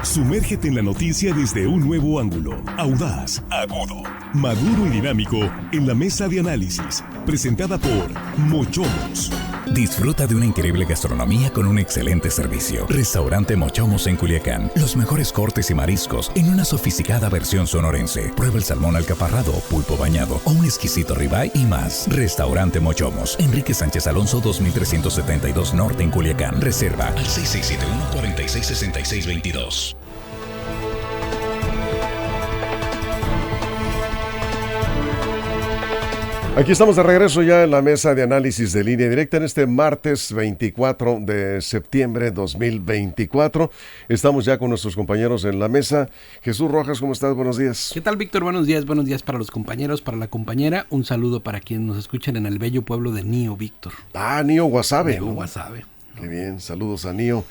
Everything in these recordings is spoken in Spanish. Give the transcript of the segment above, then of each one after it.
Sumérgete en la noticia desde un nuevo ángulo, audaz, agudo, maduro y dinámico en la mesa de análisis, presentada por Mochomos. Disfruta de una increíble gastronomía con un excelente servicio. Restaurante Mochomos en Culiacán. Los mejores cortes y mariscos en una sofisticada versión sonorense. Prueba el salmón alcaparrado, pulpo bañado o un exquisito ribeye y más. Restaurante Mochomos. Enrique Sánchez Alonso 2372 Norte en Culiacán. Reserva al 6671-466622. Aquí estamos de regreso ya en la mesa de análisis de Línea Directa en este martes 24 de septiembre 2024. Estamos ya con nuestros compañeros en la mesa. Jesús Rojas, ¿cómo estás? Buenos días. ¿Qué tal, Víctor? Buenos días para los compañeros, para la compañera. Un saludo para quienes nos escuchan en el bello pueblo de Nío, Víctor. Nío Guasave. Nío Guasave. Qué bien, saludos a Nío.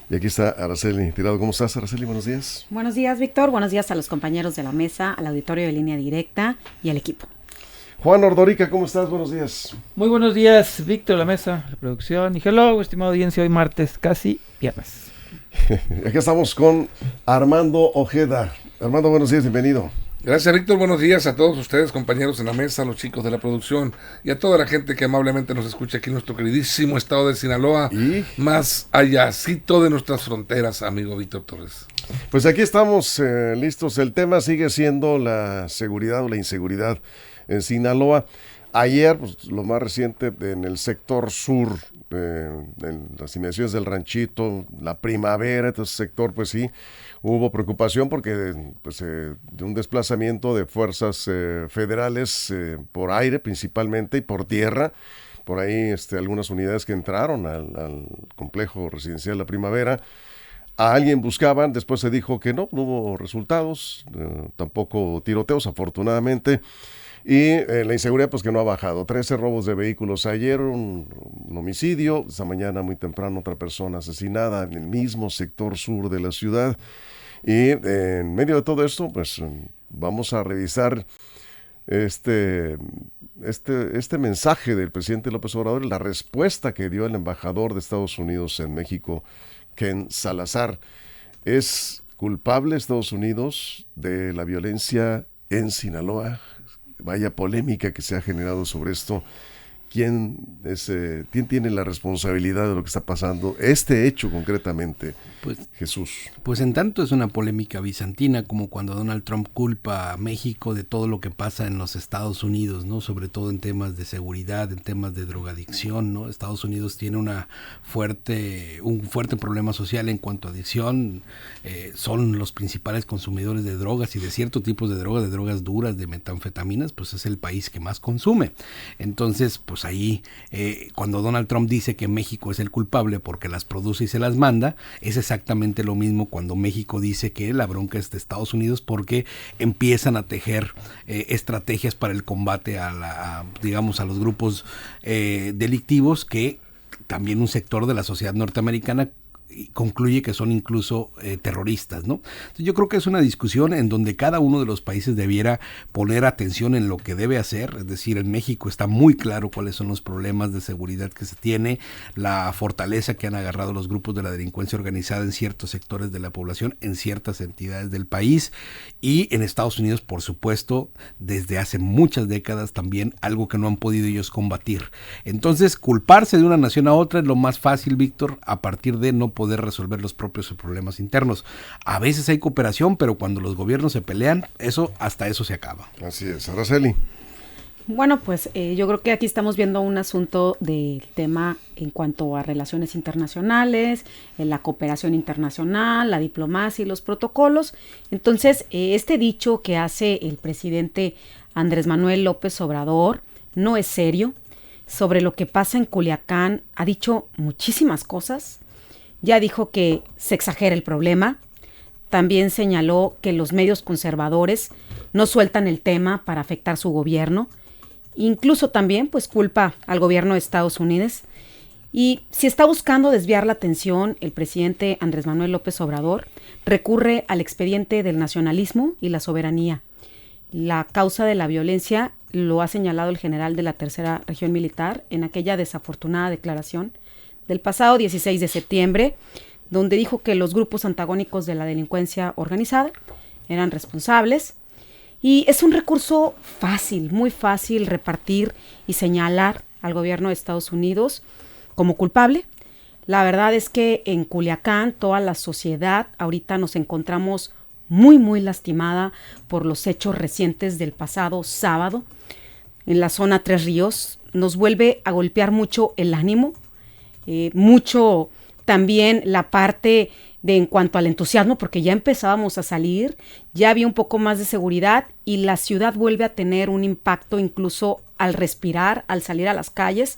Y aquí está Araceli Tirado. ¿Cómo estás, Araceli? Buenos días. Buenos días, Víctor. Buenos días a los compañeros de la mesa, al auditorio de Línea Directa y al equipo. Juan Ordorica, ¿cómo estás? Buenos días. Muy buenos días, Víctor, la mesa, la producción. Y hello, estimado audiencia, hoy martes, casi viernes. Aquí estamos con Armando Ojeda. Armando, buenos días, bienvenido. Gracias, Víctor. Buenos días a todos ustedes, compañeros en la mesa, a los chicos de la producción y a toda la gente que amablemente nos escucha aquí en nuestro queridísimo estado de Sinaloa, más allácito de nuestras fronteras, amigo Víctor Torres. Pues aquí estamos listos. El tema sigue siendo la seguridad o la inseguridad en Sinaloa. Ayer, pues, lo más reciente en el sector sur, en las inmediaciones del Ranchito, la Primavera, este sector, pues sí, hubo preocupación porque pues, de un desplazamiento de fuerzas federales por aire principalmente y por tierra. Por ahí algunas unidades que entraron al complejo residencial La Primavera. A alguien buscaban, después se dijo que no hubo resultados, tampoco tiroteos, afortunadamente. Y la inseguridad pues que no ha bajado. 13 robos de vehículos ayer, un homicidio, esta mañana muy temprano otra persona asesinada en el mismo sector sur de la ciudad. Y en medio de todo esto pues vamos a revisar este mensaje del presidente López Obrador, la respuesta que dio el embajador de Estados Unidos en México, Ken Salazar. ¿Es culpable Estados Unidos de la violencia en Sinaloa? Vaya polémica que se ha generado sobre esto. ¿Quién tiene la responsabilidad de lo que está pasando? Este hecho concretamente, Jesús. Pues en tanto es una polémica bizantina como cuando Donald Trump culpa a México de todo lo que pasa en los Estados Unidos, ¿no? Sobre todo en temas de seguridad, en temas de drogadicción, ¿no? Estados Unidos tiene un fuerte problema social en cuanto a adicción. Son los principales consumidores de drogas y de ciertos tipos de drogas duras, de metanfetaminas, pues es el país que más consume. Entonces, pues ahí, cuando Donald Trump dice que México es el culpable porque las produce y se las manda, es exactamente lo mismo cuando México dice que la bronca es de Estados Unidos porque empiezan a tejer estrategias para el combate a los grupos delictivos, que también un sector de la sociedad norteamericana concluye que son incluso terroristas, ¿no? Entonces yo creo que es una discusión en donde cada uno de los países debiera poner atención en lo que debe hacer. Es decir, en México está muy claro cuáles son los problemas de seguridad que se tiene, la fortaleza que han agarrado los grupos de la delincuencia organizada en ciertos sectores de la población, en ciertas entidades del país, y en Estados Unidos, por supuesto, desde hace muchas décadas también, algo que no han podido ellos combatir. Entonces, culparse de una nación a otra es lo más fácil, Víctor, a partir de no poder resolver los propios problemas internos. A veces hay cooperación, pero cuando los gobiernos se pelean, hasta eso se acaba. Así es. Araceli. Bueno, pues yo creo que aquí estamos viendo un asunto del tema en cuanto a relaciones internacionales, la cooperación internacional, la diplomacia y los protocolos. Entonces, este dicho que hace el presidente Andrés Manuel López Obrador no es serio. Sobre lo que pasa en Culiacán, ha dicho muchísimas cosas. Ya dijo que se exagera el problema. También señaló que los medios conservadores no sueltan el tema para afectar su gobierno. Incluso también pues culpa al gobierno de Estados Unidos. Y si está buscando desviar la atención, el presidente Andrés Manuel López Obrador recurre al expediente del nacionalismo y la soberanía. La causa de la violencia lo ha señalado el general de la Tercera Región Militar en aquella desafortunada declaración del pasado 16 de septiembre, donde dijo que los grupos antagónicos de la delincuencia organizada eran responsables. Y es un recurso fácil, muy fácil repartir y señalar al gobierno de Estados Unidos como culpable. La verdad es que en Culiacán toda la sociedad ahorita nos encontramos muy, muy lastimada por los hechos recientes del pasado sábado en la zona Tres Ríos. Nos vuelve a golpear mucho el ánimo, mucho también la parte de en cuanto al entusiasmo, porque ya empezábamos a salir, ya había un poco más de seguridad y la ciudad vuelve a tener un impacto incluso al respirar, al salir a las calles.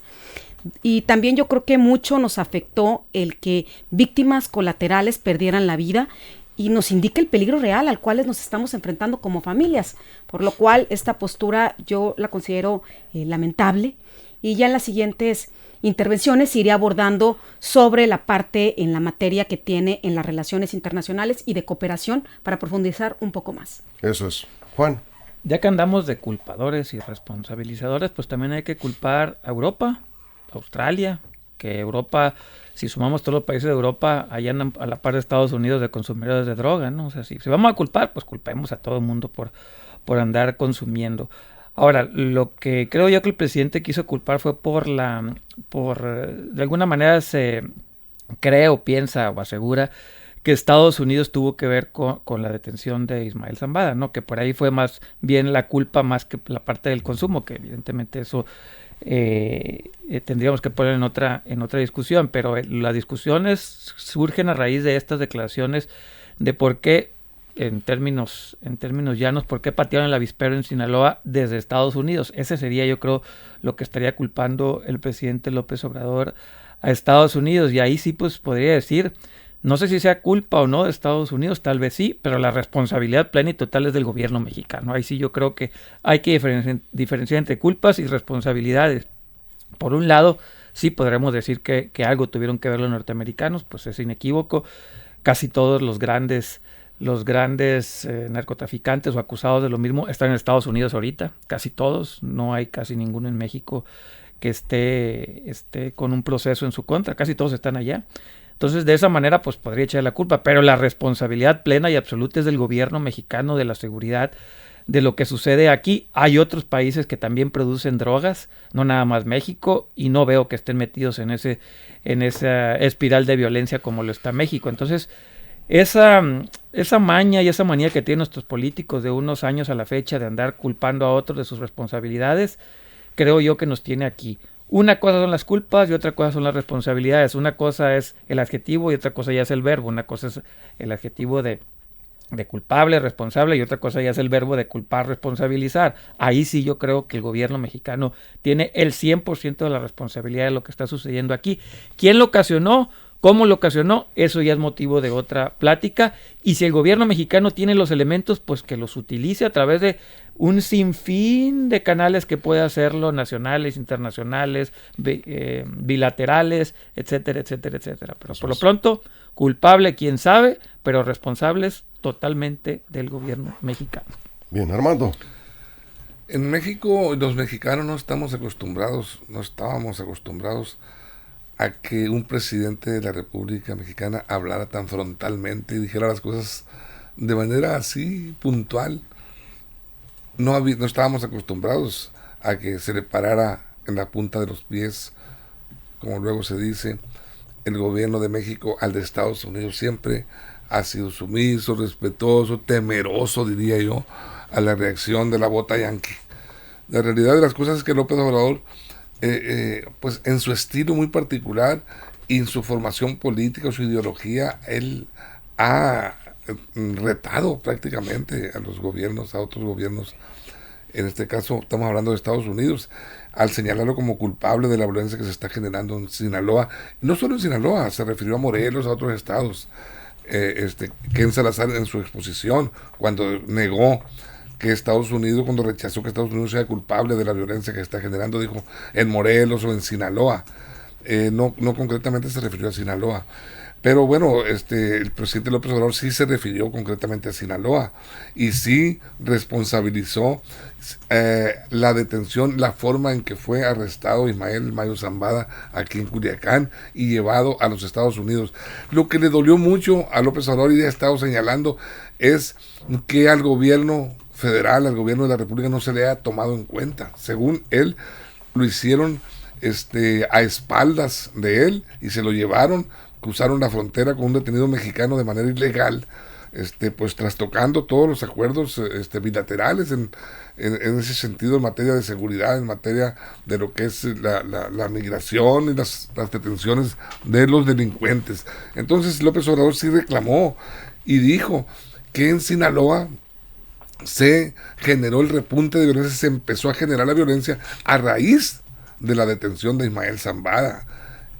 Y también yo creo que mucho nos afectó el que víctimas colaterales perdieran la vida y nos indica el peligro real al cual nos estamos enfrentando como familias, por lo cual esta postura yo la considero lamentable, y ya en las siguientes intervenciones iré abordando sobre la parte en la materia que tiene en las relaciones internacionales y de cooperación para profundizar un poco más. Eso es. Juan. Ya que andamos de culpadores y responsabilizadores, pues también hay que culpar a Europa, Australia, que Europa, si sumamos todos los países de Europa, allá andan a la par de Estados Unidos de consumidores de droga, ¿no? O sea, si vamos a culpar, pues culpemos a todo el mundo por andar consumiendo. Ahora, lo que creo yo que el presidente quiso culpar fue de alguna manera piensa o asegura que Estados Unidos tuvo que ver con la detención de Ismael Zambada, ¿no? Que por ahí fue más bien la culpa más que la parte del consumo, que evidentemente eso tendríamos que poner en otra discusión, pero las discusiones surgen a raíz de estas declaraciones de por qué, en términos llanos, por qué patearon el avispero en Sinaloa desde Estados Unidos. Ese sería, yo creo, lo que estaría culpando el presidente López Obrador a Estados Unidos, y ahí sí pues podría decir, no sé si sea culpa o no de Estados Unidos, tal vez sí, pero la responsabilidad plena y total es del gobierno mexicano. Ahí sí yo creo que hay que diferenciar entre culpas y responsabilidades. Por un lado, sí podremos decir que algo tuvieron que ver los norteamericanos, pues es inequívoco. Casi todos los grandes narcotraficantes o acusados de lo mismo están en Estados Unidos ahorita, casi todos, no hay casi ninguno en México que esté con un proceso en su contra, casi todos están allá. Entonces, de esa manera, pues podría echar la culpa, pero la responsabilidad plena y absoluta es del gobierno mexicano, de la seguridad, de lo que sucede aquí. Hay otros países que también producen drogas, no nada más México, y no veo que estén metidos en esa espiral de violencia como lo está México. Entonces, esa maña y esa manía que tienen nuestros políticos de unos años a la fecha de andar culpando a otros de sus responsabilidades, creo yo que nos tiene aquí. Una cosa son las culpas y otra cosa son las responsabilidades. Una cosa es el adjetivo y otra cosa ya es el verbo. Una cosa es el adjetivo de culpable, responsable, y otra cosa ya es el verbo de culpar, responsabilizar. Ahí sí yo creo que el gobierno mexicano tiene el 100% de la responsabilidad de lo que está sucediendo aquí. ¿Quién lo ocasionó? ¿Cómo lo ocasionó? Eso ya es motivo de otra plática. Y si el gobierno mexicano tiene los elementos, pues que los utilice a través de un sinfín de canales que puede hacerlo, nacionales, internacionales, bilaterales, etcétera, etcétera, etcétera. Pero por lo pronto, culpable quién sabe, pero responsables totalmente del gobierno mexicano. Bien, Armando. En México, los mexicanos no estábamos acostumbrados a que un presidente de la República Mexicana hablara tan frontalmente y dijera las cosas de manera así puntual. No estábamos acostumbrados a que se le parara en la punta de los pies, como luego se dice, el gobierno de México al de Estados Unidos. Siempre ha sido sumiso, respetuoso, temeroso, diría yo, a la reacción de la bota yanqui. La realidad de las cosas es que López Obrador, pues en su estilo muy particular y en su formación política, su ideología, él ha retado prácticamente a los gobiernos, a otros gobiernos. En este caso estamos hablando de Estados Unidos, al señalarlo como culpable de la violencia que se está generando en Sinaloa. No solo en Sinaloa, se refirió a Morelos, a otros estados. Ken Salazar en su exposición, cuando negó que Estados Unidos, cuando rechazó que Estados Unidos sea culpable de la violencia que está generando, dijo en Morelos o en Sinaloa. no concretamente se refirió a Sinaloa. Pero bueno, el presidente López Obrador sí se refirió concretamente a Sinaloa y sí responsabilizó la detención, la forma en que fue arrestado Ismael Mayo Zambada aquí en Culiacán y llevado a los Estados Unidos. Lo que le dolió mucho a López Obrador, y ha estado señalando, es que al gobierno federal, al gobierno de la República, no se le haya tomado en cuenta. Según él, lo hicieron a espaldas de él y se lo llevaron, cruzaron la frontera con un detenido mexicano de manera ilegal, pues trastocando todos los acuerdos bilaterales en ese sentido, en materia de seguridad, en materia de lo que es la migración y las detenciones de los delincuentes. Entonces López Obrador sí reclamó y dijo que en Sinaloa se generó el repunte de violencia, se empezó a generar la violencia a raíz de la detención de Ismael Zambada.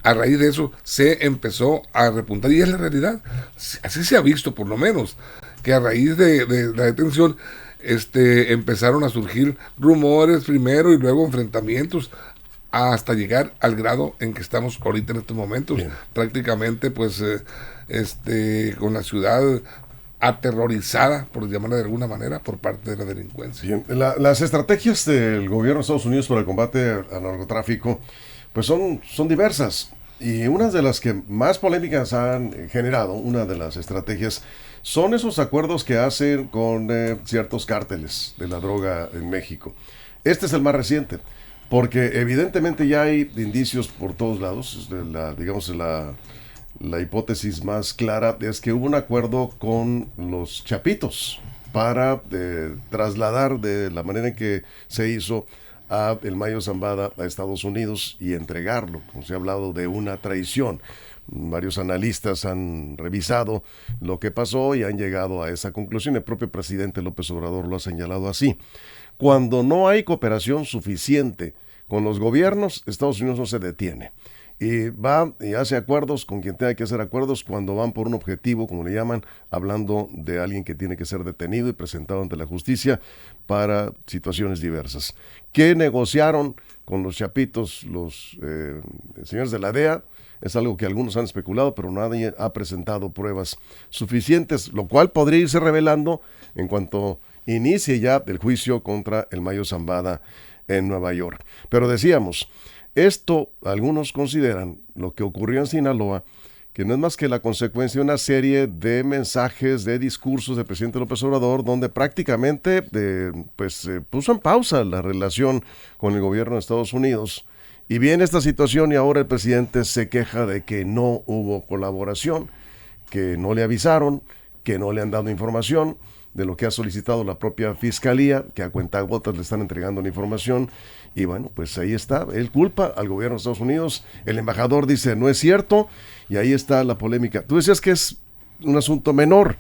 A raíz de eso se empezó a repuntar, y es la realidad, así se ha visto por lo menos, que a raíz de la detención empezaron a surgir rumores primero y luego enfrentamientos hasta llegar al grado en que estamos ahorita en estos momentos. Bien. Prácticamente pues con la ciudad aterrorizada, por llamarla de alguna manera, por parte de la delincuencia. Bien. Las estrategias del gobierno de Estados Unidos para el combate al narcotráfico pues son diversas, y unas de las que más polémicas han generado, una de las estrategias, son esos acuerdos que hacen con ciertos cárteles de la droga en México. Este es el más reciente, porque evidentemente ya hay indicios por todos lados. La hipótesis más clara es que hubo un acuerdo con los Chapitos para trasladar de la manera en que se hizo a el Mayo Zambada a Estados Unidos y entregarlo. Como se ha hablado de una traición, varios analistas han revisado lo que pasó y han llegado a esa conclusión. El propio presidente López Obrador lo ha señalado así. Cuando no hay cooperación suficiente con los gobiernos, Estados Unidos no se detiene y va y hace acuerdos con quien tenga que hacer acuerdos cuando van por un objetivo, como le llaman, hablando de alguien que tiene que ser detenido y presentado ante la justicia para situaciones diversas. ¿Qué negociaron con los Chapitos los señores de la DEA? Es algo que algunos han especulado, pero nadie ha presentado pruebas suficientes, lo cual podría irse revelando en cuanto inicie ya el juicio contra el Mayo Zambada en Nueva York. Pero decíamos, esto algunos consideran lo que ocurrió en Sinaloa, que no es más que la consecuencia de una serie de mensajes, de discursos del presidente López Obrador, donde prácticamente puso en pausa la relación con el gobierno de Estados Unidos. Y viene esta situación y ahora el presidente se queja de que no hubo colaboración, que no le avisaron, que no le han dado información de lo que ha solicitado la propia fiscalía, que a cuentagotas le están entregando la información. Y bueno, pues ahí está, él culpa al gobierno de Estados Unidos, el embajador dice no es cierto, y ahí está la polémica. Tú decías que es un asunto menor,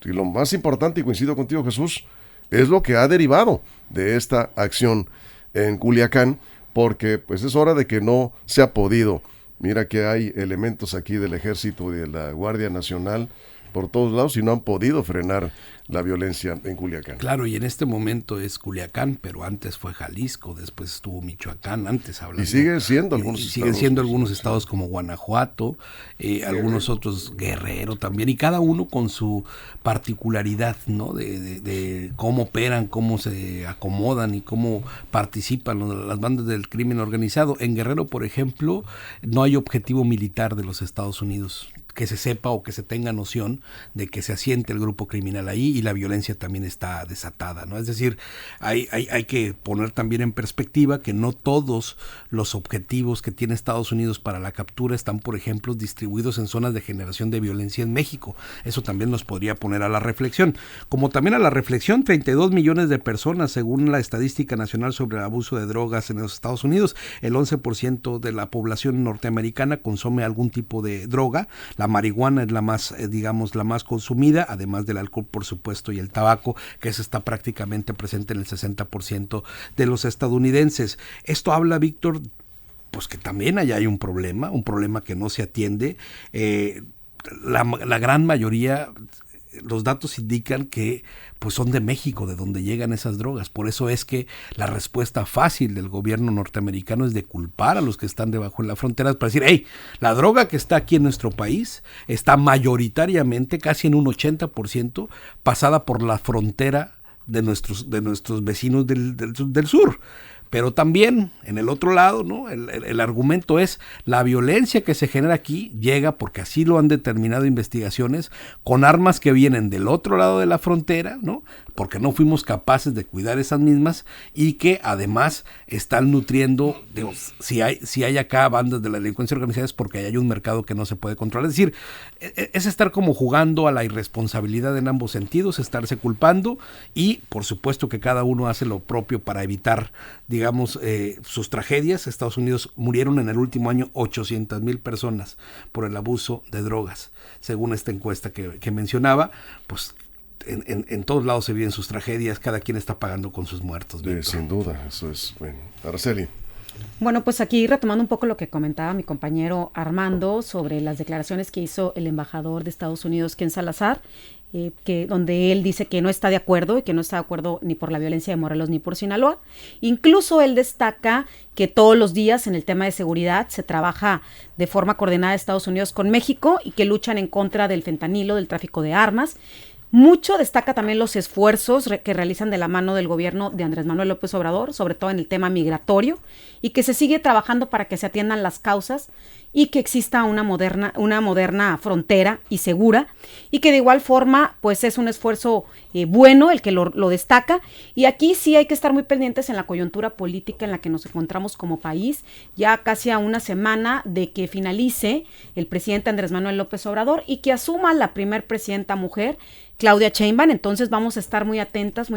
y lo más importante, y coincido contigo, Jesús, es lo que ha derivado de esta acción en Culiacán, porque pues es hora de que no se ha podido. Mira que hay elementos aquí del Ejército y de la Guardia Nacional por todos lados y no han podido frenar la violencia en Culiacán. Claro, y en este momento es Culiacán, pero antes fue Jalisco, después estuvo Michoacán, antes hablando. Y siguen siendo algunos estados. Siguen siendo algunos estados como Guanajuato, algunos otros, Guerrero también, y cada uno con su particularidad, ¿no? De cómo operan, cómo se acomodan y cómo participan las bandas del crimen organizado. En Guerrero, por ejemplo, no hay objetivo militar de los Estados Unidos que se sepa o que se tenga noción de que se asiente el grupo criminal ahí, y la violencia también está desatada, ¿no? Es decir, hay que poner también en perspectiva que no todos los objetivos que tiene Estados Unidos para la captura están, por ejemplo, distribuidos en zonas de generación de violencia en México. Eso también nos podría poner a la reflexión. Como también a la reflexión, 32 millones de personas, según la Estadística Nacional sobre el Abuso de Drogas en los Estados Unidos, el 11% de la población norteamericana consume algún tipo de droga. La marihuana es la más, la más consumida, además del alcohol, por supuesto, y el tabaco, que eso está prácticamente presente en el 60% de los estadounidenses. Esto habla, Víctor, pues que también allá hay un problema que no se atiende. La gran mayoría los datos indican que pues son de México, de donde llegan esas drogas. Por eso es que la respuesta fácil del gobierno norteamericano es de culpar a los que están debajo de la frontera para decir, hey, la droga que está aquí en nuestro país está mayoritariamente, casi en un 80%, pasada por la frontera de nuestros vecinos del sur. Pero también, en el otro lado, ¿no? El argumento es la violencia que se genera aquí llega, porque así lo han determinado investigaciones, con armas que vienen del otro lado de la frontera, ¿no? Porque no fuimos capaces de cuidar esas mismas y que además están nutriendo, digo, si hay acá bandas de la delincuencia organizada es porque hay un mercado que no se puede controlar. Es decir, es estar como jugando a la irresponsabilidad en ambos sentidos, estarse culpando y por supuesto que cada uno hace lo propio para evitar, digamos, sus tragedias. Estados Unidos murieron en el último año 800,000 personas por el abuso de drogas, según esta encuesta que mencionaba. Pues en todos lados se viven sus tragedias, cada quien está pagando con sus muertos. Sin duda, eso es bueno. Araceli. Bueno, pues aquí retomando un poco lo que comentaba mi compañero Armando sobre las declaraciones que hizo el embajador de Estados Unidos, Ken Salazar, donde él dice que no está de acuerdo y que no está de acuerdo ni por la violencia de Morelos ni por Sinaloa. Incluso él destaca que todos los días en el tema de seguridad se trabaja de forma coordinada Estados Unidos con México y que luchan en contra del fentanilo, del tráfico de armas. Mucho destaca también los esfuerzos que realizan de la mano del gobierno de Andrés Manuel López Obrador, sobre todo en el tema migratorio, y que se sigue trabajando para que se atiendan las causas y que exista una moderna frontera y segura, y que de igual forma pues es un esfuerzo bueno el que lo destaca. Y aquí sí hay que estar muy pendientes en la coyuntura política en la que nos encontramos como país, ya casi a una semana de que finalice el presidente Andrés Manuel López Obrador y que asuma la primer presidenta mujer, Claudia Sheinbaum. Entonces vamos a estar muy atentos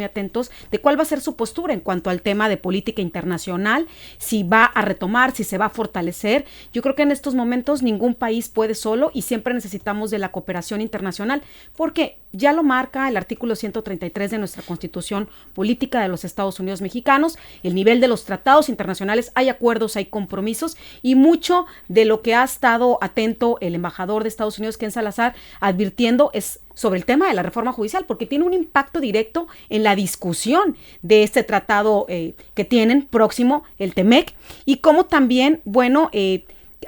de cuál va a ser su postura en cuanto al tema de política internacional, si va a retomar, si se va a fortalecer. Yo creo que en estos momentos ningún país puede solo y siempre necesitamos de la cooperación internacional, porque ya lo marca el artículo 133 de nuestra Constitución Política de los Estados Unidos Mexicanos, el nivel de los tratados internacionales, hay acuerdos, hay compromisos, y mucho de lo que ha estado atento el embajador de Estados Unidos, Ken Salazar, advirtiendo es sobre el tema de la reforma judicial, porque tiene un impacto directo en la discusión de este tratado que tienen próximo, el TEMEC, y como también, bueno,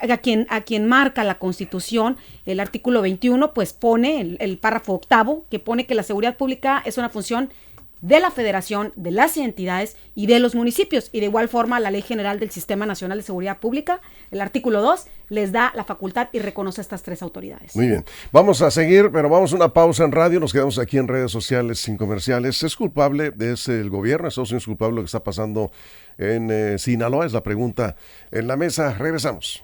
a quien marca la Constitución, el artículo 21, pues pone el párrafo 8º, que pone que la seguridad pública es una función de la Federación, de las entidades y de los municipios. Y de igual forma, la Ley General del Sistema Nacional de Seguridad Pública, el artículo 2, les da la facultad y reconoce a estas tres autoridades. Muy bien. Vamos a seguir, pero vamos a una pausa en radio. Nos quedamos aquí en redes sociales sin comerciales. ¿Es culpable? ¿Es el gobierno? ¿Estados Unidos culpable de lo que está pasando en Sinaloa? Es la pregunta en la mesa. Regresamos.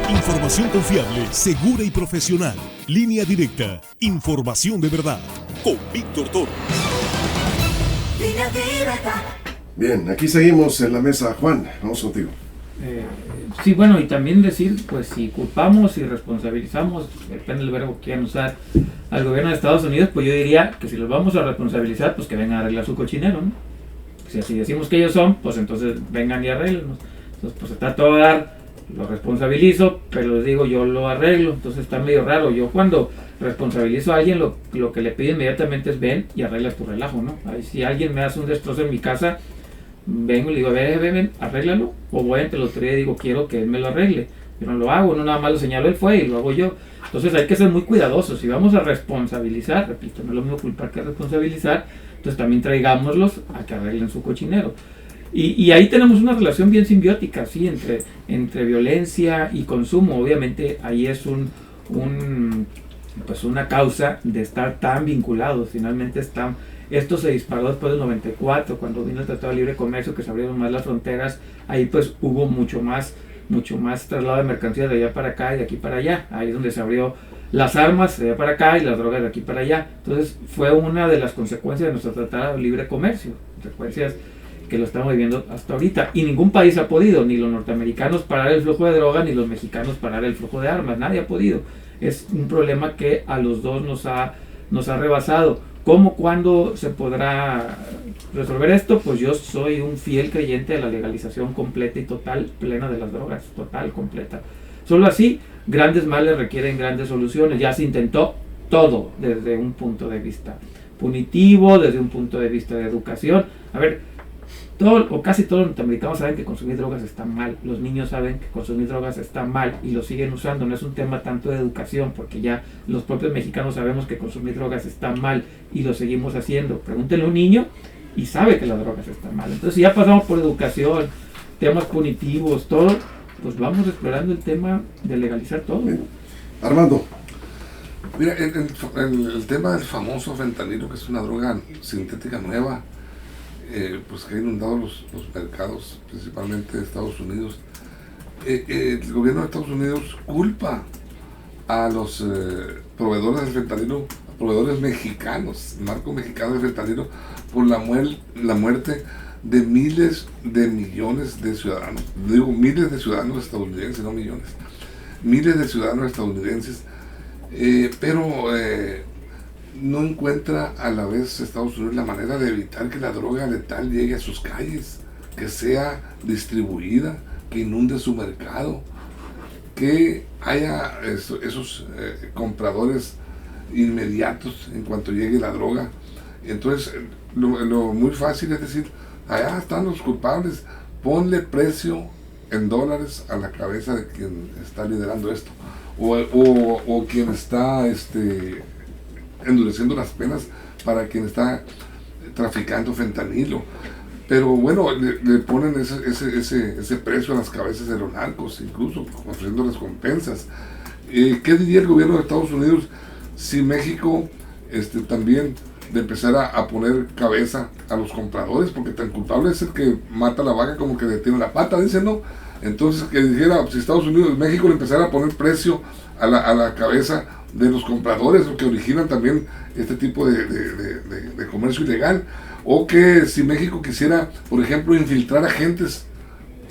Información confiable, segura y profesional. Línea directa. Información de verdad. Con Víctor Toro. Línea directa. Bien, aquí seguimos en la mesa. Juan, vamos contigo. Sí, bueno, y también decir, pues si culpamos y responsabilizamos, depende del verbo que quieran usar, al gobierno de Estados Unidos, pues yo diría que si los vamos a responsabilizar, pues que vengan a arreglar su cochinero, ¿no? Si así decimos que ellos son, pues entonces vengan y arreglenlos. Entonces, pues está todo a dar. Lo responsabilizo, pero les digo, yo lo arreglo. Entonces está medio raro. Yo cuando responsabilizo a alguien, lo que le pido inmediatamente es ven y arreglas tu relajo, ¿no? Ahí, si alguien me hace un destrozo en mi casa, vengo y le digo, ven, arréglalo. O voy ante el otro día y digo, quiero que él me lo arregle. Yo no lo hago, no nada más lo señalo, él fue y lo hago yo. Entonces hay que ser muy cuidadosos. Si vamos a responsabilizar, repito, no es lo mismo culpar que responsabilizar, entonces también traigámoslos a que arreglen su cochinero. Y ahí tenemos una relación bien simbiótica, ¿sí? entre violencia y consumo. Obviamente ahí es pues una causa de estar tan vinculados. Finalmente esto se disparó después del 94, cuando vino el Tratado de Libre Comercio, que se abrieron más las fronteras. Ahí pues hubo mucho más traslado de mercancías de allá para acá y de aquí para allá. Ahí es donde se abrió las armas de allá para acá y las drogas de aquí para allá. Entonces fue una de las consecuencias de nuestro Tratado de Libre Comercio, consecuencias que lo estamos viviendo hasta ahorita, y ningún país ha podido, ni los norteamericanos parar el flujo de droga, ni los mexicanos parar el flujo de armas, nadie ha podido. Es un problema que a los dos nos ha rebasado. ¿Cómo, cuándo se podrá resolver esto? Pues yo soy un fiel creyente de la legalización completa y total, plena de las drogas, total, completa. Solo así grandes males requieren grandes soluciones. Ya se intentó todo desde un punto de vista punitivo, desde un punto de vista de educación. A ver, todo o casi todos los norteamericanos saben que consumir drogas está mal, los niños saben que consumir drogas está mal y lo siguen usando. No es un tema tanto de educación, porque ya los propios mexicanos sabemos que consumir drogas está mal y lo seguimos haciendo. Pregúntenle a un niño y sabe que las drogas están mal. Entonces, si ya pasamos por educación, temas punitivos, todo, pues vamos explorando el tema de legalizar todo. Armando. Mira, el tema del famoso fentanilo, que es una droga sintética nueva, pues que ha inundado los mercados, principalmente de Estados Unidos. El gobierno de Estados Unidos culpa a los proveedores del fentanilo, proveedores mexicanos, narco mexicano del fentanilo, por la muerte de miles de millones de ciudadanos. Digo miles de ciudadanos estadounidenses, no millones. Miles de ciudadanos estadounidenses, pero no encuentra a la vez Estados Unidos la manera de evitar que la droga letal llegue a sus calles, que sea distribuida, que inunde su mercado, que haya esos compradores inmediatos en cuanto llegue la droga. Entonces, lo muy fácil es decir, allá están los culpables, ponle precio en dólares a la cabeza de quien está liderando esto, o quien está endureciendo las penas para quien está traficando fentanilo. Pero bueno, le ponen ese precio a las cabezas de los narcos, incluso ofreciendo recompensas. ¿Qué diría el gobierno de Estados Unidos si México también de empezar a poner cabeza a los compradores? Porque tan culpable es el que mata la vaca como que detiene la pata, dicen, ¿no? Entonces, que dijera, si Estados Unidos, México le empezara a poner precio a la cabeza de los compradores, lo que originan también este tipo de comercio ilegal. O que si México quisiera, por ejemplo, infiltrar agentes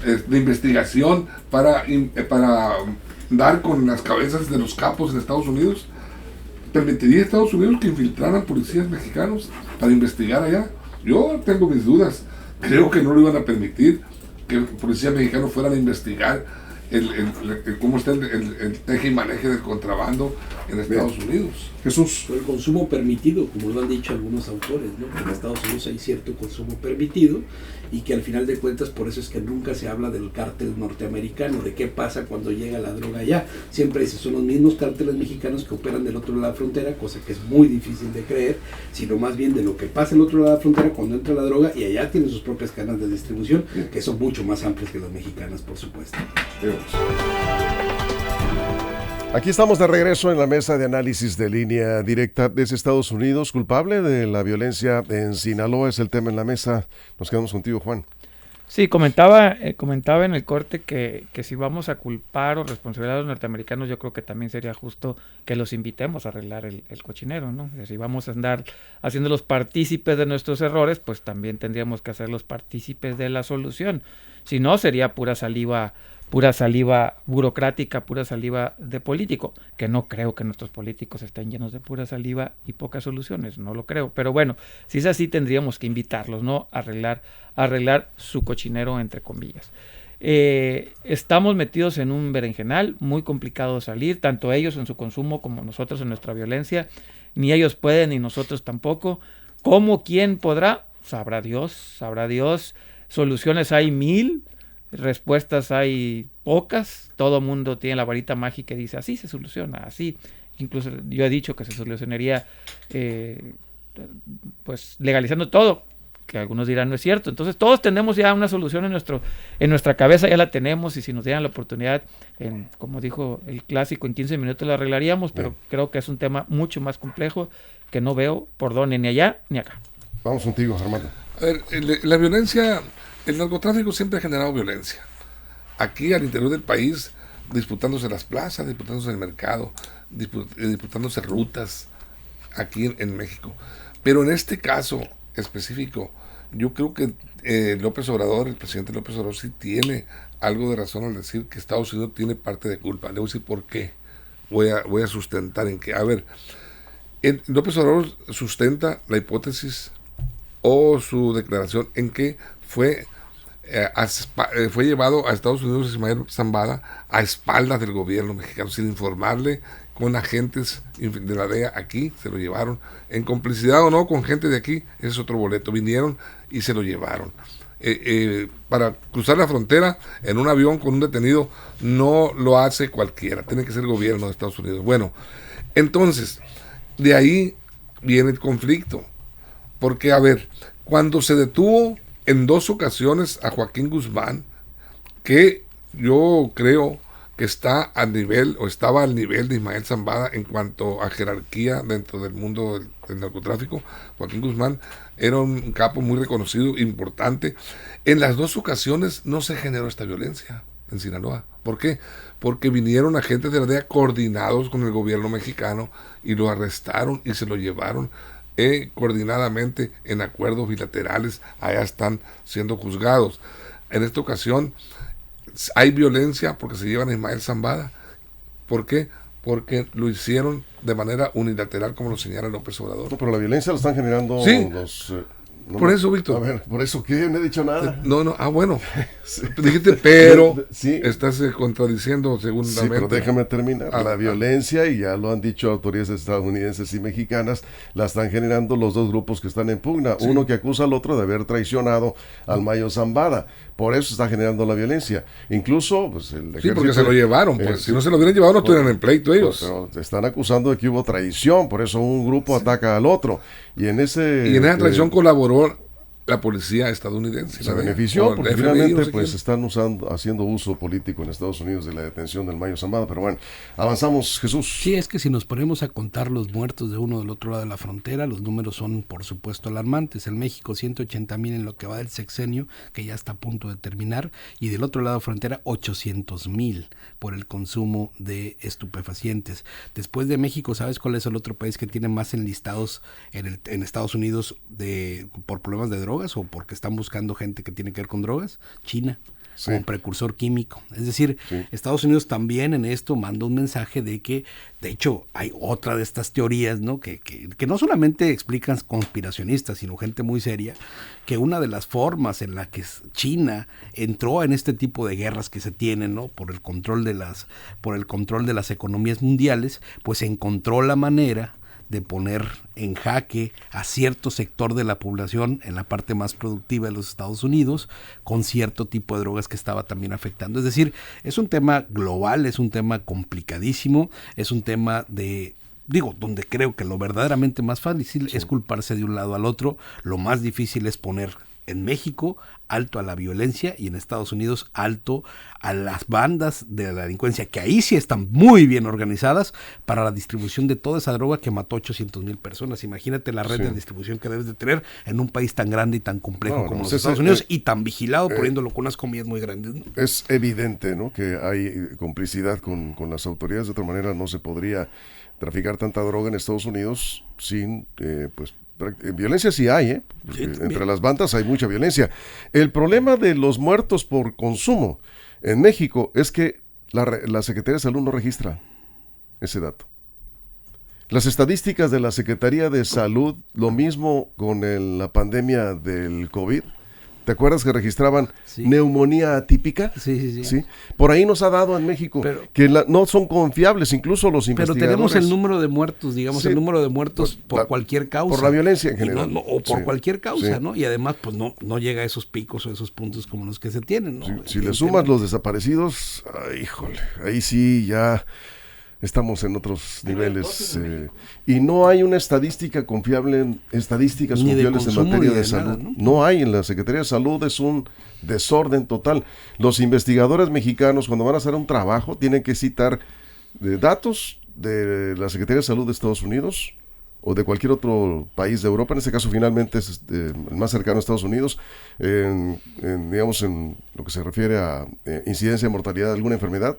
de investigación para dar con las cabezas de los capos en Estados Unidos, ¿permitiría a Estados Unidos que infiltraran policías mexicanos para investigar allá? Yo tengo mis dudas. Creo que no lo iban a permitir que policías mexicanos fueran a investigar cómo está el teje y maneje del contrabando en Estados Unidos. Jesús. El consumo permitido, como lo han dicho algunos autores, ¿no? Que en Estados Unidos hay cierto consumo permitido y que al final de cuentas por eso es que nunca se habla del cártel norteamericano, de qué pasa cuando llega la droga allá. Siempre son los mismos cárteles mexicanos que operan del otro lado de la frontera, cosa que es muy difícil de creer, sino más bien de lo que pasa del otro lado de la frontera cuando entra la droga y allá tienen sus propias cadenas de distribución, que son mucho más amplias que las mexicanas, por supuesto. Aquí estamos de regreso en la mesa de análisis de Línea Directa desde Estados Unidos. Culpable de la violencia en Sinaloa es el tema en la mesa. Nos quedamos contigo, Juan. Sí, comentaba en el corte que si vamos a culpar o responsabilizar a los norteamericanos, yo creo que también sería justo que los invitemos a arreglar el cochinero, ¿no? Si vamos a andar haciéndolos partícipes de nuestros errores, pues también tendríamos que hacerlos partícipes de la solución. Si no, sería pura saliva burocrática, pura saliva de político, que no creo que nuestros políticos estén llenos de pura saliva y pocas soluciones, no lo creo. Pero bueno, si es así, tendríamos que invitarlos, ¿no? A arreglar su cochinero, entre comillas. Estamos metidos en un berenjenal, muy complicado de salir, tanto ellos en su consumo como nosotros en nuestra violencia. Ni ellos pueden, ni nosotros tampoco. ¿Cómo? ¿Quién podrá? Sabrá Dios. Soluciones hay 1000. Respuestas hay pocas, todo mundo tiene la varita mágica y dice así se soluciona, así. Incluso yo he dicho que se solucionaría pues legalizando todo, que algunos dirán no es cierto. Entonces todos tenemos ya una solución en nuestra cabeza, ya la tenemos, y si nos dieran la oportunidad, como dijo el clásico, en 15 minutos la arreglaríamos, pero creo que es un tema mucho más complejo que no veo por dónde, ni allá ni acá. Vamos contigo, Armando. A ver, la violencia, el narcotráfico siempre ha generado violencia. Aquí al interior del país, disputándose las plazas, disputándose el mercado, disputándose rutas aquí en México. Pero en este caso específico, yo creo que el presidente López Obrador sí tiene algo de razón al decir que Estados Unidos tiene parte de culpa. Le voy a decir por qué. Voy a sustentar en que, a ver, López Obrador sustenta la hipótesis o su declaración en que fue fue llevado a Estados Unidos Ismael Zambada a espaldas del gobierno mexicano, sin informarle, con agentes de la DEA aquí, se lo llevaron, en complicidad o no con gente de aquí, ese es otro boleto, vinieron y se lo llevaron. Para cruzar la frontera en un avión con un detenido no lo hace cualquiera, tiene que ser el gobierno de Estados Unidos. Bueno, entonces, de ahí viene el conflicto, porque a ver, cuando se detuvo en 2 ocasiones a Joaquín Guzmán, que yo creo que está al nivel, o estaba al nivel de Ismael Zambada en cuanto a jerarquía dentro del mundo del narcotráfico. Joaquín Guzmán era un capo muy reconocido, importante. En las 2 ocasiones no se generó esta violencia en Sinaloa. ¿Por qué? Porque vinieron agentes de la DEA coordinados con el gobierno mexicano y lo arrestaron y se lo llevaron coordinadamente en acuerdos bilaterales. Allá están siendo juzgados. En esta ocasión hay violencia porque se llevan a Ismael Zambada. ¿Por qué? Porque lo hicieron de manera unilateral, como lo señala López Obrador. No, pero la violencia la están generando los... por eso, Víctor. A ver, por eso que no he dicho nada. No, bueno. Sí. Dijiste, pero sí. Estás contradiciendo segundamente. Sí, pero déjame terminar. La violencia, y ya lo han dicho autoridades estadounidenses y mexicanas, la están generando los 2 grupos que están en pugna. Sí. Uno que acusa al otro de haber traicionado al Mayo Zambada. Por eso está generando la violencia. Incluso, pues, el ejército... Sí, porque se lo llevaron. Pues si no se lo hubieran llevado, no estuvieran en pleito ellos. Pero están acusando de que hubo traición. Por eso un grupo ataca al otro. Y en esa traición colaboró la policía estadounidense. Se benefició porque finalmente pues están haciendo uso político en Estados Unidos de la detención del Mayo Zambada. Pero bueno, avanzamos, Jesús. Sí, es que si nos ponemos a contar los muertos de uno del otro lado de la frontera, los números son por supuesto alarmantes. En México 180,000 en lo que va del sexenio, que ya está a punto de terminar, y del otro lado de la frontera 800,000 por el consumo de estupefacientes. Después de México, ¿sabes cuál es el otro país que tiene más enlistados en Estados Unidos por problemas de drogas o porque están buscando gente que tiene que ver con drogas? China. Sí. Como precursor químico. Es decir, sí. Estados Unidos también en esto manda un mensaje de que, de hecho, hay otra de estas teorías, ¿no? Que no solamente explican conspiracionistas, sino gente muy seria, que una de las formas en la que China entró en este tipo de guerras que se tienen, ¿no? Por el control de las economías mundiales, pues encontró la manera de poner en jaque a cierto sector de la población en la parte más productiva de los Estados Unidos con cierto tipo de drogas que estaba también afectando. Es decir, es un tema global, es un tema complicadísimo, es un tema donde creo que lo verdaderamente más fácil es culparse de un lado al otro, lo más difícil es poner en México alto a la violencia y en Estados Unidos alto a las bandas de la delincuencia, que ahí sí están muy bien organizadas para la distribución de toda esa droga que mató 800,000 personas. Imagínate la red de distribución que debes de tener en un país tan grande y tan complejo como los Estados Unidos y tan vigilado, poniéndolo con unas comillas muy grandes, ¿no? Es evidente, ¿no?, que hay complicidad con las autoridades. De otra manera no se podría traficar tanta droga en Estados Unidos sin, violencia sí hay, sí, entre las bandas hay mucha violencia. El problema de los muertos por consumo en México es que la Secretaría de Salud no registra ese dato. Las estadísticas de la Secretaría de Salud, lo mismo con la pandemia del COVID. ¿Te acuerdas que registraban neumonía atípica? Sí. Por ahí nos ha dado en México que no son confiables, incluso los investigadores. Pero tenemos el número de muertos, el número de muertos por cualquier causa. Por la violencia en general. O por cualquier causa, ¿no? Y además, pues no llega a esos picos o esos puntos como los que se tienen, ¿no? Si le sumas los desaparecidos, híjole, ahí sí ya estamos en otros niveles. Y no hay una estadística confiable, estadísticas confiables en materia de salud. Nada, ¿no? Hay, en la Secretaría de Salud es un desorden total. Los investigadores mexicanos, cuando van a hacer un trabajo, tienen que citar datos de la Secretaría de Salud de Estados Unidos o de cualquier otro país de Europa. En este caso finalmente es el más cercano a Estados Unidos, digamos en lo que se refiere a incidencia de mortalidad de alguna enfermedad.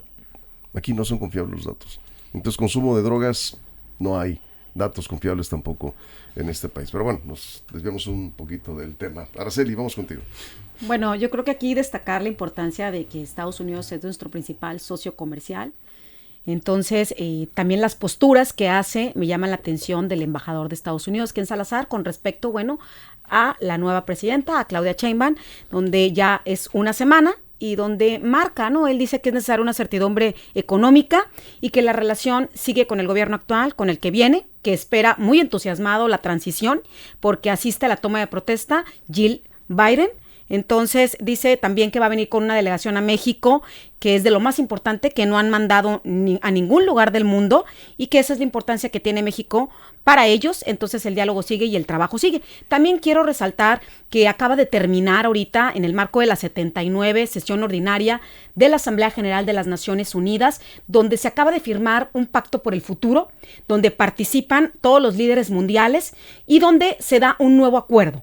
Aquí no son confiables los datos. Entonces, consumo de drogas, no hay datos confiables tampoco en este país. Pero bueno, nos desviamos un poquito del tema. Araceli, vamos contigo. Bueno, yo creo que aquí destacar la importancia de que Estados Unidos es nuestro principal socio comercial. Entonces, también las posturas que hace me llaman la atención del embajador de Estados Unidos, Ken Salazar, con respecto, bueno, a la nueva presidenta, a Claudia Sheinbaum, donde ya es una semana y donde marca, ¿no? Él dice que es necesaria una certidumbre económica y que la relación sigue con el gobierno actual, con el que viene, que espera muy entusiasmado la transición, porque asiste a la toma de protesta Jill Biden. Entonces dice también que va a venir con una delegación a México, que es de lo más importante, que no han mandado a ningún lugar del mundo, y que esa es la importancia que tiene México para ellos. Entonces el diálogo sigue y el trabajo sigue. También quiero resaltar que acaba de terminar ahorita, en el marco de la 79 sesión ordinaria de la Asamblea General de las Naciones Unidas, donde se acaba de firmar un pacto por el futuro, donde participan todos los líderes mundiales y donde se da un nuevo acuerdo.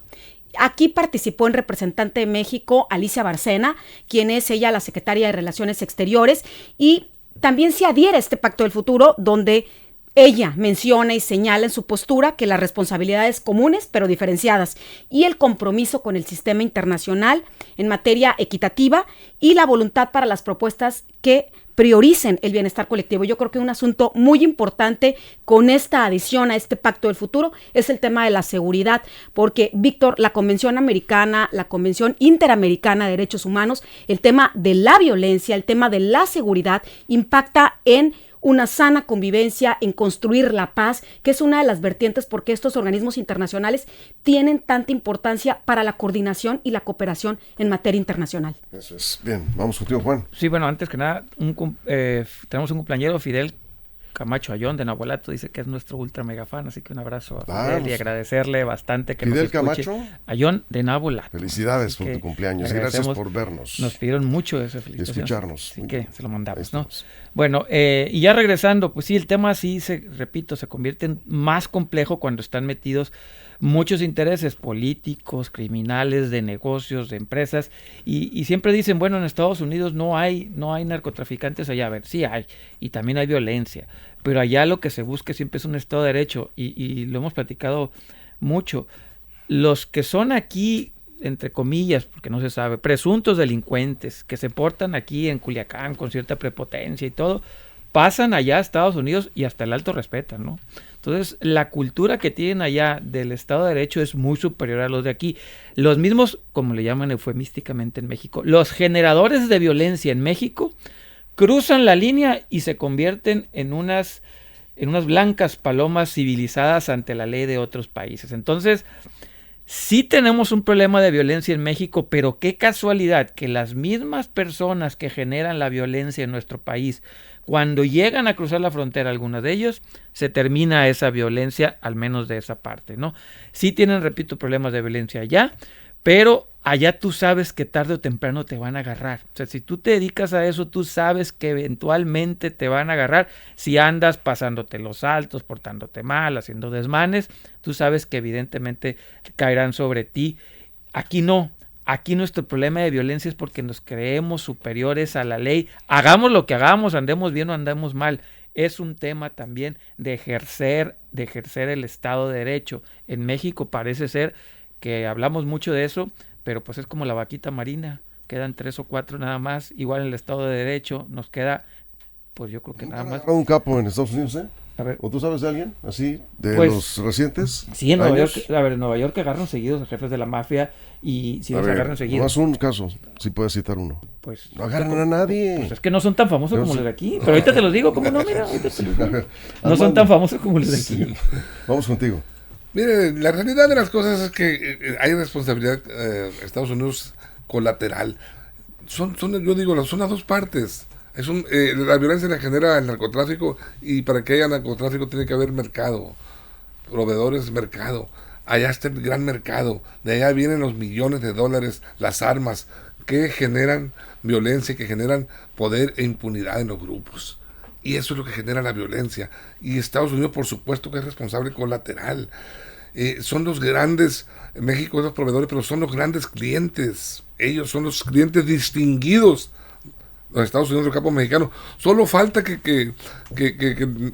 Aquí participó en representante de México Alicia Bárcena, quien es ella la secretaria de Relaciones Exteriores, y también se adhiere a este pacto del futuro, donde ella menciona y señala en su postura que las responsabilidades comunes pero diferenciadas y el compromiso con el sistema internacional en materia equitativa y la voluntad para las propuestas que prioricen el bienestar colectivo. Yo creo que un asunto muy importante con esta adición a este pacto del futuro es el tema de la seguridad, porque, Víctor, la Convención Americana, la Convención Interamericana de Derechos Humanos, el tema de la violencia, el tema de la seguridad impacta en una sana convivencia, en construir la paz, que es una de las vertientes porque estos organismos internacionales tienen tanta importancia para la coordinación y la cooperación en materia internacional. Eso es. Bien, vamos contigo, Juan. Sí, bueno, antes que nada, tenemos un cumpleañero, Fidel Camacho Ayón de Nahuelato, dice que es nuestro ultra mega fan, así que un abrazo a Fidel y agradecerle bastante que Fidel nos escuche. Camacho Ayón de Nahuelato. Felicidades por tu cumpleaños y gracias por vernos. Nos pidieron mucho esa felicitación. Y escucharnos. Así que se lo mandamos, ¿no? Bueno, y ya regresando, pues sí, el tema sí, repito, se convierte en más complejo cuando están metidos muchos intereses políticos, criminales, de negocios, de empresas, y siempre dicen, bueno, en Estados Unidos no hay narcotraficantes allá. A ver, sí hay, y también hay violencia, pero allá lo que se busca siempre es un Estado de Derecho, y lo hemos platicado mucho. Los que son aquí, entre comillas, porque no se sabe, presuntos delincuentes, que se portan aquí en Culiacán con cierta prepotencia y todo, pasan allá a Estados Unidos y hasta el alto respetan, ¿no? Entonces, la cultura que tienen allá del Estado de Derecho es muy superior a los de aquí. Los mismos, como le llaman eufemísticamente en México, los generadores de violencia en México cruzan la línea y se convierten en unas blancas palomas civilizadas ante la ley de otros países. Entonces, sí tenemos un problema de violencia en México, pero qué casualidad que las mismas personas que generan la violencia en nuestro país, cuando llegan a cruzar la frontera, algunos de ellos, se termina esa violencia, al menos de esa parte, ¿no? Sí tienen, repito, problemas de violencia allá, pero allá tú sabes que tarde o temprano te van a agarrar. O sea, si tú te dedicas a eso, tú sabes que eventualmente te van a agarrar. Si andas pasándote los altos, portándote mal, haciendo desmanes, tú sabes que evidentemente caerán sobre ti. Aquí no. Aquí nuestro problema de violencia es porque nos creemos superiores a la ley. Hagamos lo que hagamos, andemos bien o andemos mal. Es un tema también de ejercer el Estado de Derecho. En México parece ser que hablamos mucho de eso, pero pues es como la vaquita marina. Quedan 3 o 4 nada más. Igual en el Estado de Derecho nos queda, pues yo creo que nada más. ¿Un capo en Estados Unidos, eh? A ver. ¿O tú sabes de alguien así, de pues, los recientes? Sí, en Nueva York, a ver, en Nueva York agarran seguidos a jefes de la mafia y si los agarran seguidos. Más un caso, si puedes citar uno. Pues no agarran a nadie. Pues es que no son tan famosos como los de aquí. Pero ahorita te los digo, ¿cómo no? Mira, ahorita te los digo. No son tan famosos como los de aquí. Vamos contigo. Mire, la realidad de las cosas es que hay responsabilidad Estados Unidos colateral. Son a dos partes. La violencia la genera el narcotráfico, y para que haya narcotráfico tiene que haber mercado, proveedores, mercado. Allá está el gran mercado, de allá vienen los millones de dólares, las armas que generan violencia, que generan poder e impunidad en los grupos. Y eso es lo que genera la violencia. Y Estados Unidos, por supuesto, que es responsable colateral. Son los grandes, México es los proveedores, pero son los grandes clientes. Ellos son los clientes distinguidos. Los Estados Unidos, los capos mexicanos. Solo falta que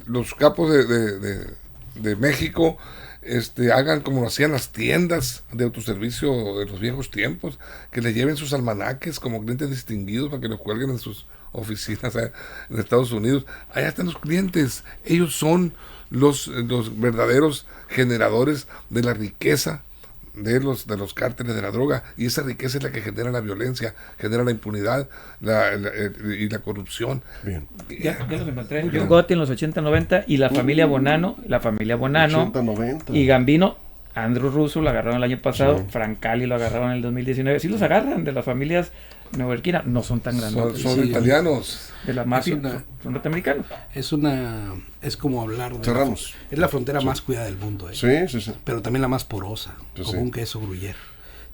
los capos de México hagan como lo hacían las tiendas de autoservicio de los viejos tiempos, que le lleven sus almanaques como clientes distinguidos para que los cuelguen en sus oficinas en Estados Unidos. Allá están los clientes. Ellos son los verdaderos generadores de la riqueza de los cárteles de la droga, y esa riqueza es la que genera la violencia, genera la impunidad y la corrupción. Bien. Ya los encontré. John Gotti en los 80-90 y la familia Bonanno 80-90. y Gambino. Andrew Russo lo agarraron el año pasado, Francali lo agarraron en el 2019. Sí los agarran de las familias neoyorquinas, no son tan grandes. Son italianos. De la mafia, son norteamericanos. Es como hablar de... Cerramos. Es la frontera más cuidada del mundo. Sí. Pero también la más porosa, como sí. un queso gruyere.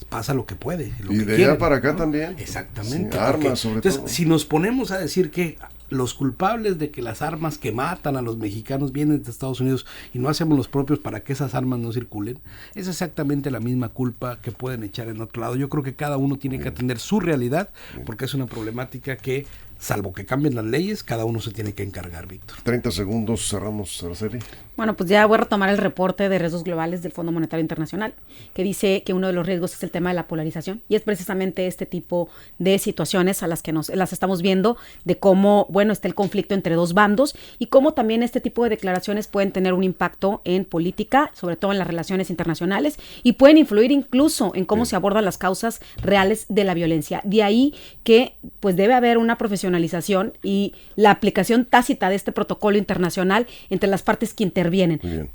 Pasa lo que puede. Lo Y que de quieren, allá para acá ¿no? también. Exactamente. Sí, armas, sobre entonces, todo. si nos ponemos a decir que los culpables de que las armas que matan a los mexicanos vienen de Estados Unidos y no hacemos los propios para que esas armas no circulen, es exactamente la misma culpa que pueden echar en otro lado. Yo creo que cada uno tiene que atender su realidad, porque es una problemática que, salvo que cambien las leyes, cada uno se tiene que encargar, Víctor. 30 segundos, cerramos, Araceli. Bueno, pues ya voy a retomar el reporte de riesgos globales del Fondo Monetario Internacional, que dice que uno de los riesgos es el tema de la polarización, y es precisamente este tipo de situaciones a las que las estamos viendo, de cómo, bueno, está el conflicto entre dos bandos, y cómo también este tipo de declaraciones pueden tener un impacto en política, sobre todo en las relaciones internacionales, y pueden influir incluso en cómo se abordan las causas reales de la violencia. De ahí que pues debe haber una profesionalización y la aplicación tácita de este protocolo internacional entre las partes que intervienen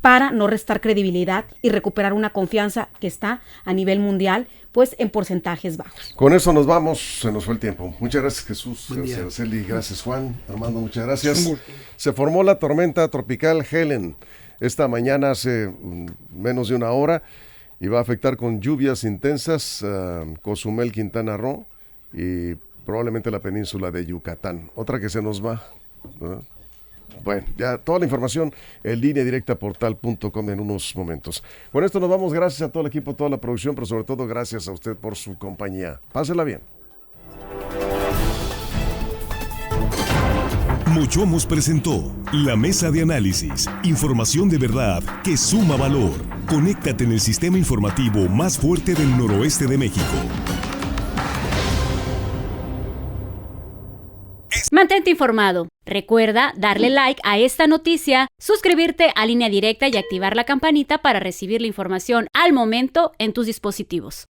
para no restar credibilidad y recuperar una confianza que está a nivel mundial pues en porcentajes bajos. Con eso nos vamos, se nos fue el tiempo. Muchas gracias, Jesús, gracias Araceli, gracias Juan, Armando, muchas gracias. Se formó la tormenta tropical Helen esta mañana hace menos de una hora y va a afectar con lluvias intensas Cozumel, Quintana Roo y probablemente la península de Yucatán. Otra que se nos va, ¿verdad? Bueno, ya toda la información en lineadirectaportal.com en unos momentos. Con esto nos vamos, gracias a todo el equipo, a toda la producción, pero sobre todo gracias a usted por su compañía. Pásela bien. Mochomos presentó La Mesa de Análisis. Información de verdad que suma valor. Conéctate en el sistema informativo más fuerte del noroeste de México. Mantente informado. Recuerda darle like a esta noticia, suscribirte a Línea Directa y activar la campanita para recibir la información al momento en tus dispositivos.